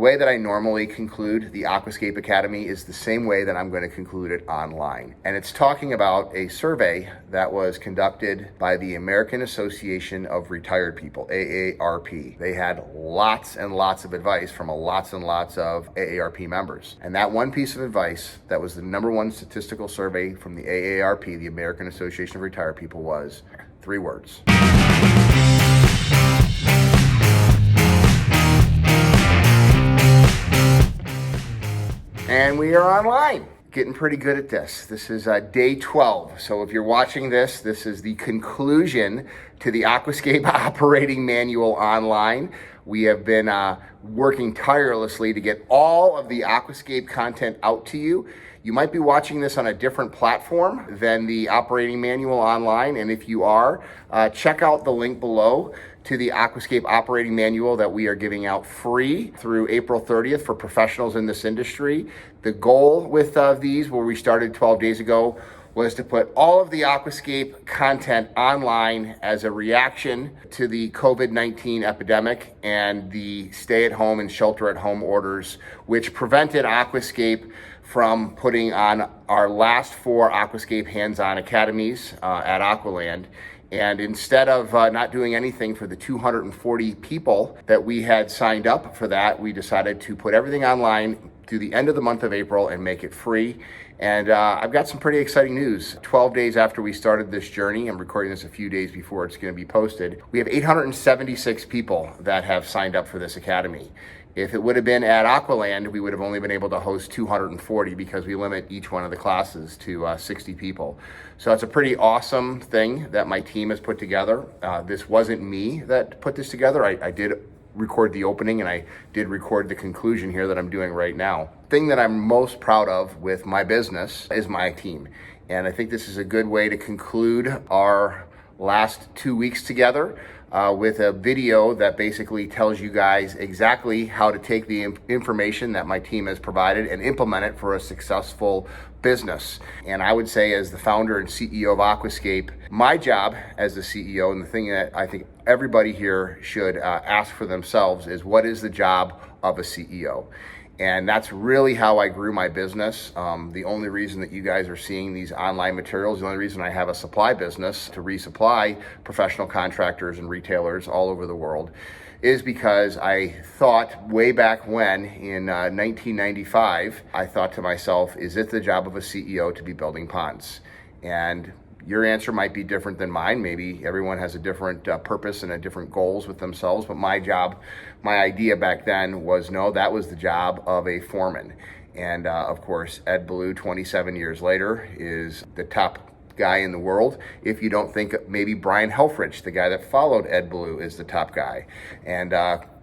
way that I normally conclude the Aquascape Academy is the same way that I'm going to conclude it online. And it's talking about a survey that was conducted by the American Association of Retired People, AARP. They had lots and lots of advice from lots and lots of AARP members. And that one piece of advice that was the number one statistical survey from the AARP, the American Association of Retired People, was 3 words. And we are online. Getting pretty good at this. This is day 12. So if you're watching this, this is the conclusion to the Aquascape operating manual online. We have been working tirelessly to get all of the Aquascape content out to you. You might be watching this on a different platform than the operating manual online. And if you are, check out the link below to the Aquascape operating manual that we are giving out free through April 30th for professionals in this industry. The goal with these, where we started 12 days ago, was to put all of the Aquascape content online as a reaction to the COVID-19 epidemic and the stay-at-home and shelter-at-home orders, which prevented Aquascape from putting on our last 4 Aquascape hands-on academies at Aqualand. And instead of not doing anything for the 240 people that we had signed up for that, we decided to put everything online through the end of the month of April and make it free. And I've got some pretty exciting news. 12 days after we started this journey, I'm recording this a few days before it's going to be posted, we have 876 people that have signed up for this academy. If it would have been at Aqualand, we would have only been able to host 240 because we limit each one of the classes to 60 people. So it's a pretty awesome thing that my team has put together. This wasn't me that put this together. I did record the opening and I did record the conclusion here that I'm doing right now. Thing that I'm most proud of with my business is my team. And I think this is a good way to conclude our last 2 weeks together. With a video that basically tells you guys exactly how to take the information that my team has provided and implement it for a successful business. And I would say, as the founder and CEO of Aquascape, my job as the CEO, and the thing that I think everybody here should ask for themselves, is what is the job of a CEO? And that's really how I grew my business. The only reason that you guys are seeing these online materials, the only reason I have a supply business to resupply professional contractors and retailers all over the world, is because I thought way back when in 1995, I thought to myself, is it the job of a CEO to be building ponds? And your answer might be different than mine. Maybe everyone has a different purpose and a different goals with themselves. But my job, my idea back then was, no, that was the job of a foreman. And of course, Ed Blue, 27 years later, is the top guy in the world. If you don't think maybe Brian Helfrich, the guy that followed Ed Blue, is the top guy. And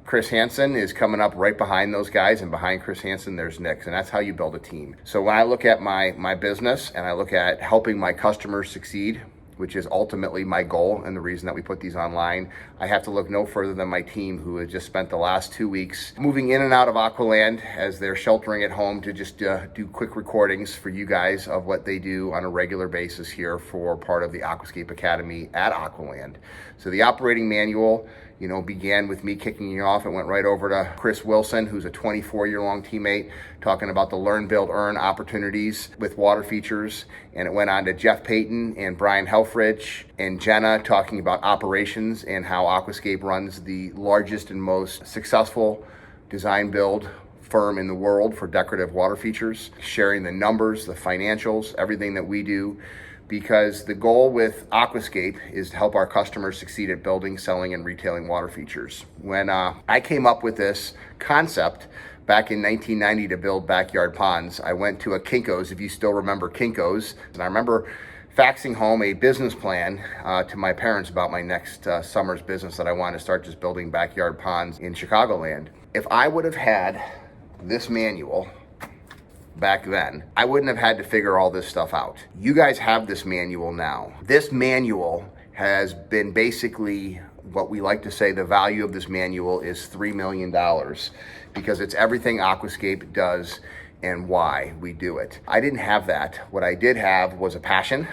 Chris Hansen is coming up right behind those guys, and behind Chris Hansen, there's Nick, and that's how you build a team. So when I look at my business and I look at helping my customers succeed, which is ultimately my goal and the reason that we put these online, I have to look no further than my team, who has just spent the last 2 weeks moving in and out of Aqualand as they're sheltering at home to just do quick recordings for you guys of what they do on a regular basis here for part of the Aquascape Academy at Aqualand. So the operating manual, began with me kicking it off. It went right over to Chris Wilson, who's a 24-year-long teammate, talking about the learn, build, earn opportunities with water features. And it went on to Jeff Payton and Brian Helfrich and Jenna, talking about operations and how Aquascape runs the largest and most successful design build firm in the world for decorative water features, sharing the numbers, the financials, everything that we do. Because the goal with Aquascape is to help our customers succeed at building, selling, and retailing water features. When I came up with this concept back in 1990 to build backyard ponds, I went to a Kinko's, if you still remember Kinko's, and I remember faxing home a business plan to my parents about my next summer's business that I wanted to start, just building backyard ponds in Chicagoland. If I would have had this manual back then, I wouldn't have had to figure all this stuff out. You guys have this manual now. This manual has been basically, what we like to say, the value of this manual is $3 million, because it's everything Aquascape does and why we do it. I didn't have that. What I did have was a passion.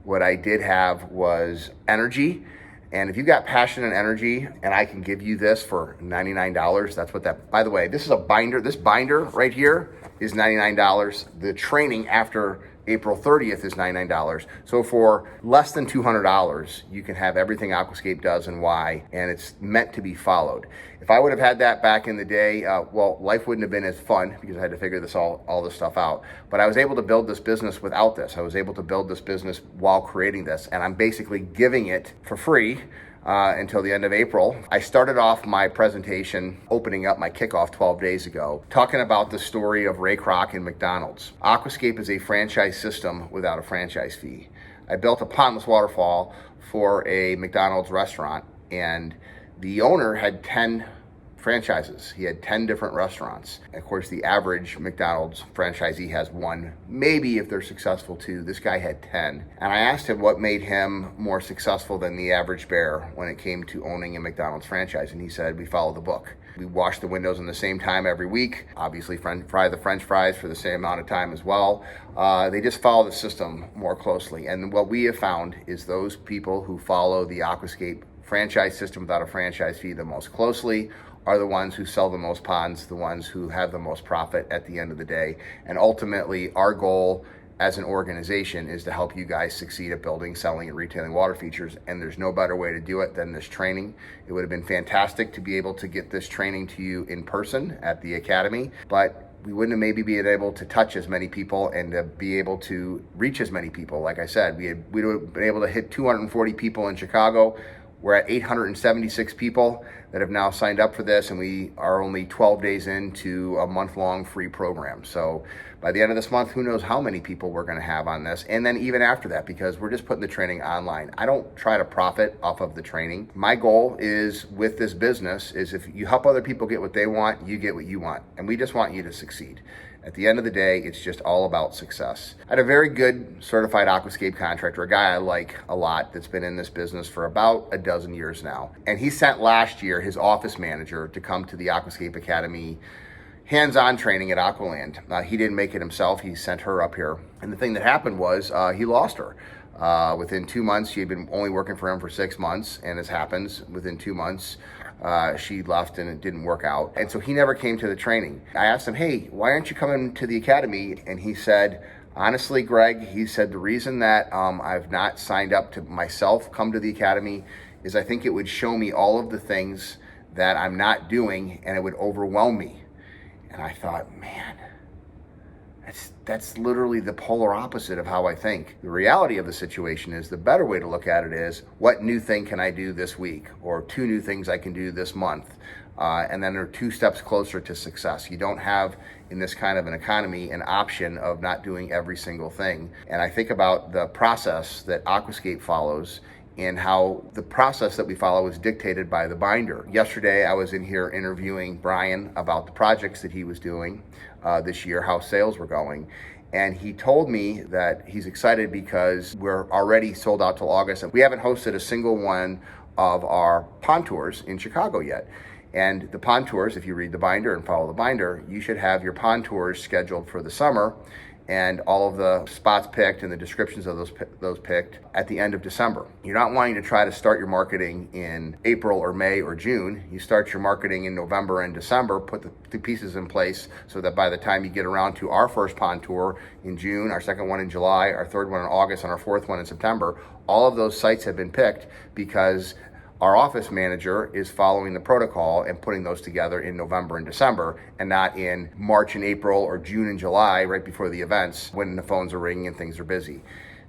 What I did have was energy And if you've got passion and energy, and I can give you this for $99, that's what that, by the way, this is a binder. This binder right here is $99. The training after April 30th is $99. So for less than $200, you can have everything Aquascape does and why, and it's meant to be followed. If I would have had that back in the day, well, life wouldn't have been as fun because I had to figure all this stuff out. But I was able to build this business without this. I was able to build this business while creating this, and I'm basically giving it for free until the end of April. I started off my presentation opening up my kickoff 12 days ago, talking about the story of Ray Kroc and McDonald's. Aquascape is a franchise system without a franchise fee. I built a pondless waterfall for a McDonald's restaurant, and the owner had 10 franchises. He had 10 different restaurants. Of course, the average McDonald's franchisee has one, maybe if they're successful two. This guy had 10. And I asked him what made him more successful than the average bear when it came to owning a McDonald's franchise. And he said, we follow the book. We wash the windows in the same time every week. Obviously, fry the French fries for the same amount of time as well. They just follow the system more closely. And what we have found is those people who follow the Aquascape franchise system without a franchise fee the most closely are the ones who sell the most ponds, the ones who have the most profit at the end of the day. And ultimately, our goal as an organization is to help you guys succeed at building, selling, and retailing water features. And there's no better way to do it than this training. It would have been fantastic to be able to get this training to you in person at the Academy, but we wouldn't have maybe been able to touch as many people and to be able to reach as many people. Like I said, we'd have been able to hit 240 people in Chicago. We're at 876 people that have now signed up for this, and we are only 12 days into a month-long free program. So by the end of this month, who knows how many people we're going to have on this. And then even after that, because we're just putting the training online. I don't try to profit off of the training. My goal is with this business is if you help other people get what they want, you get what you want. And we just want you to succeed. At the end of the day, it's just all about success. I had a very good certified Aquascape contractor, a guy I like a lot that's been in this business for about a dozen years now. And he sent last year his office manager to come to the Aquascape Academy hands-on training at Aqualand. He didn't make it himself. He sent her up here. And the thing that happened was he lost her. Within 2 months, she had been only working for him for 6 months. And as happens, within 2 months, she left and it didn't work out. And so he never came to the training. I asked him, hey, why aren't you coming to the Academy? And he said, honestly, Greg, he said, the reason that I've not signed up to myself come to the Academy is I think it would show me all of the things that I'm not doing and it would overwhelm me. And I thought, man, that's literally the polar opposite of how I think. The reality of the situation is the better way to look at it is what new thing can I do this week or 2 new things I can do this month. And then they're 2 steps closer to success. You don't have in this kind of an economy an option of not doing every single thing. And I think about the process that Aquascape follows and how the process that we follow is dictated by the binder. Yesterday, I was in here interviewing Brian about the projects that he was doing this year, how sales were going. And he told me that he's excited because we're already sold out till August. And we haven't hosted a single one of our pond tours in Chicago yet. And the pond tours, if you read the binder and follow the binder, you should have your pond tours scheduled for the summer and all of the spots picked and the descriptions of those picked at the end of December. You're not wanting to try to start your marketing in April or May or June. You start your marketing in November and December, put the pieces in place so that by the time you get around to our first pond tour in June, our second one in July, our third one in August, and our fourth one in September, all of those sites have been picked because our office manager is following the protocol and putting those together in November and December and not in March and April or June and July right before the events when the phones are ringing and things are busy.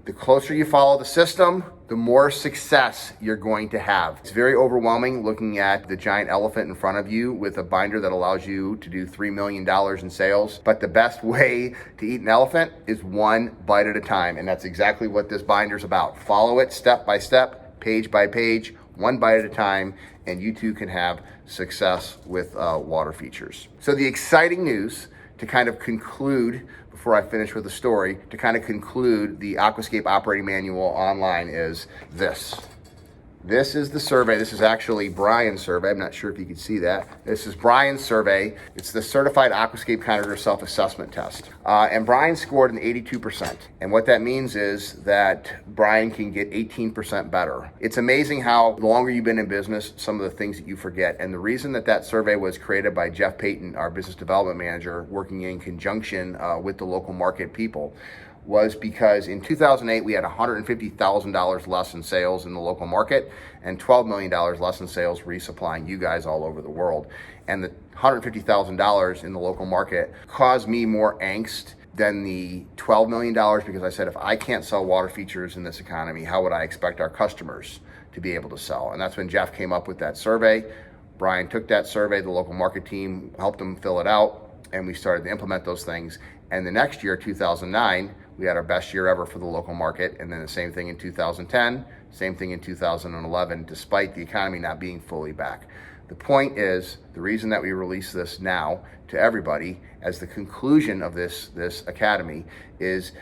The closer you follow the system, the more success you're going to have. It's very overwhelming looking at the giant elephant in front of you with a binder that allows you to do $3 million in sales. But the best way to eat an elephant is one bite at a time. And that's exactly what this binder's about. Follow it step by step, page by page, one bite at a time, and you too can have success with water features. So the exciting news to kind of conclude, before I finish with the story, to kind of conclude the Aquascape operating manual online is this. This is the survey. This is actually Brian's survey. I'm not sure if you can see that. This is Brian's survey. It's the Certified Aquascape Counter Self-Assessment Test. And Brian scored an 82%. And what that means is that Brian can get 18% better. It's amazing how the longer you've been in business, some of the things that you forget. And the reason that that survey was created by Jeff Payton, our business development manager, working in conjunction with the local market people, was because in 2008 we had $150,000 less in sales in the local market and $12 million less in sales resupplying you guys all over the world. And the $150,000 in the local market caused me more angst than the $12 million, because I said, if I can't sell water features in this economy, how would I expect our customers to be able to sell? And that's when Jeff came up with that survey. Brian took that survey, the local market team helped him fill it out, and we started to implement those things. And the next year, 2009, we had our best year ever for the local market. And then the same thing in 2010, same thing in 2011, despite the economy not being fully back. The point is, the reason that we release this now to everybody as the conclusion of this academy is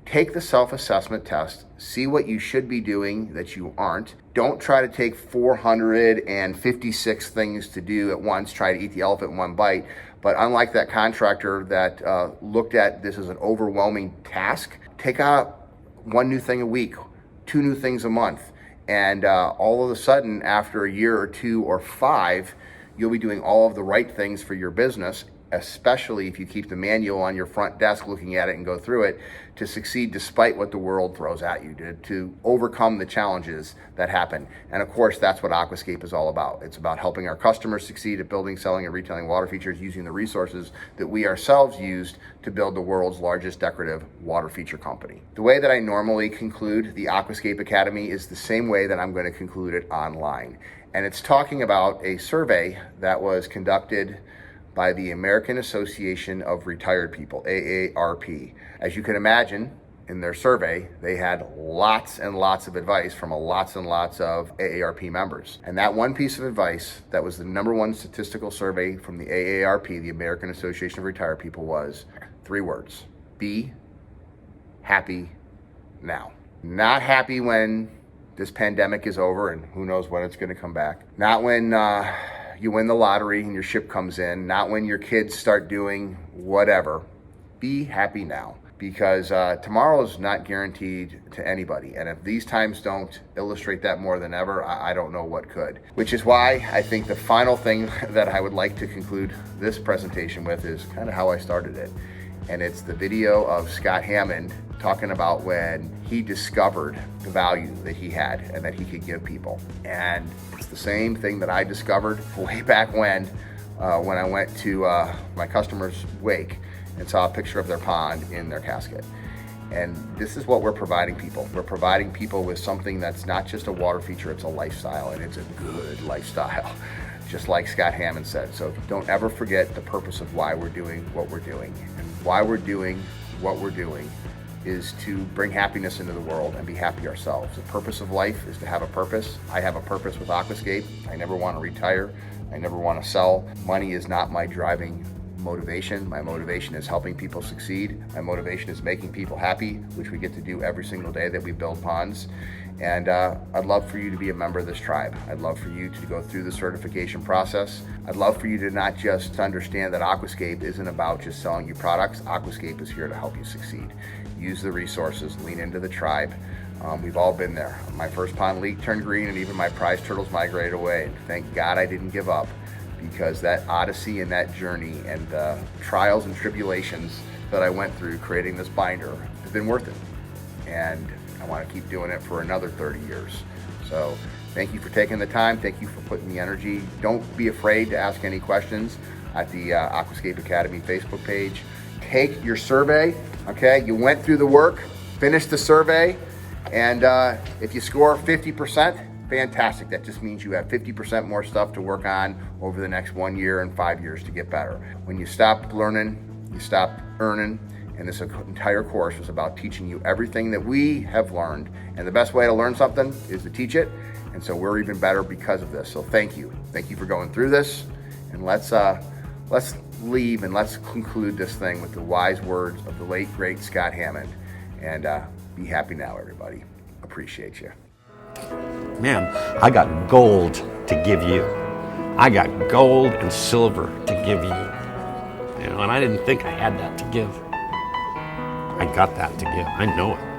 take the self-assessment test, see what you should be doing that you aren't. Don't try to take 456 things to do at once, try to eat the elephant in one bite. But unlike that contractor that looked at this as an overwhelming task, take out one new thing a week, 2 new things a month. And all of a sudden, after a year or 2 or 5, you'll be doing all of the right things for your business, especially if you keep the manual on your front desk looking at it and go through it, to succeed despite what the world throws at you, to overcome the challenges that happen. And of course, that's what Aquascape is all about. It's about helping our customers succeed at building, selling, and retailing water features using the resources that we ourselves used to build the world's largest decorative water feature company. The way that I normally conclude the Aquascape Academy is the same way that I'm going to conclude it online. And it's talking about a survey that was conducted by the American Association of Retired People, AARP. As you can imagine, in their survey, they had lots and lots of advice from lots and lots of AARP members. And that one piece of advice that was the #1 statistical survey from the AARP, the American Association of Retired People, was 3 words: be happy now. Not happy when this pandemic is over and who knows when it's gonna come back. Not when you win the lottery and your ship comes in, not when your kids start doing whatever. Be happy now, because tomorrow is not guaranteed to anybody. And if these times don't illustrate that more than ever, I don't know what could. Which is why I think the final thing that I would like to conclude this presentation with is kind of how I started it. And it's the video of Scott Hammond talking about when he discovered the value that he had and that he could give people. And it's the same thing that I discovered way back when I went to my customer's wake and saw a picture of their pond in their casket. And this is what we're providing people. We're providing people with something that's not just a water feature, it's a lifestyle, and it's a good lifestyle, just like Scott Hammond said. So don't ever forget the purpose of why we're doing what we're doing. And why we're doing what we're doing is to bring happiness into the world and be happy ourselves. The purpose of life is to have a purpose. I have a purpose with Aquascape. I never want to retire. I never want to sell. Money is not my driving motivation. My motivation is helping people succeed. My motivation is making people happy, which we get to do every single day that we build ponds. And I'd love for you to be a member of this tribe. I'd love for you to go through the certification process. I'd love for you to not just understand that Aquascape isn't about just selling you products. Aquascape is here to help you succeed. Use the resources, lean into the tribe. We've all been there. My first pond leak turned green and even my prize turtles migrated away. And thank God I didn't give up, because that odyssey and that journey and the trials and tribulations that I went through creating this binder have been worth it. And I want to keep doing it for another 30 years. So thank you for taking the time. Thank you for putting the energy. Don't be afraid to ask any questions at the Aquascape Academy Facebook page. Take your survey, okay? You went through the work, finished the survey, and if you score 50%, fantastic. That just means you have 50% more stuff to work on over the next 1 year and 5 years to get better. When you stop learning, you stop earning. And this entire course was about teaching you everything that we have learned. And the best way to learn something is to teach it. And so we're even better because of this. So thank you. Thank you for going through this. And let's leave and let's conclude this thing with the wise words of the late, great Scott Hammond. And be happy now, everybody. Appreciate you. man, I got gold to give you. I got gold and silver to give you. You know, and I didn't think I had that to give. I got that to give. I know it.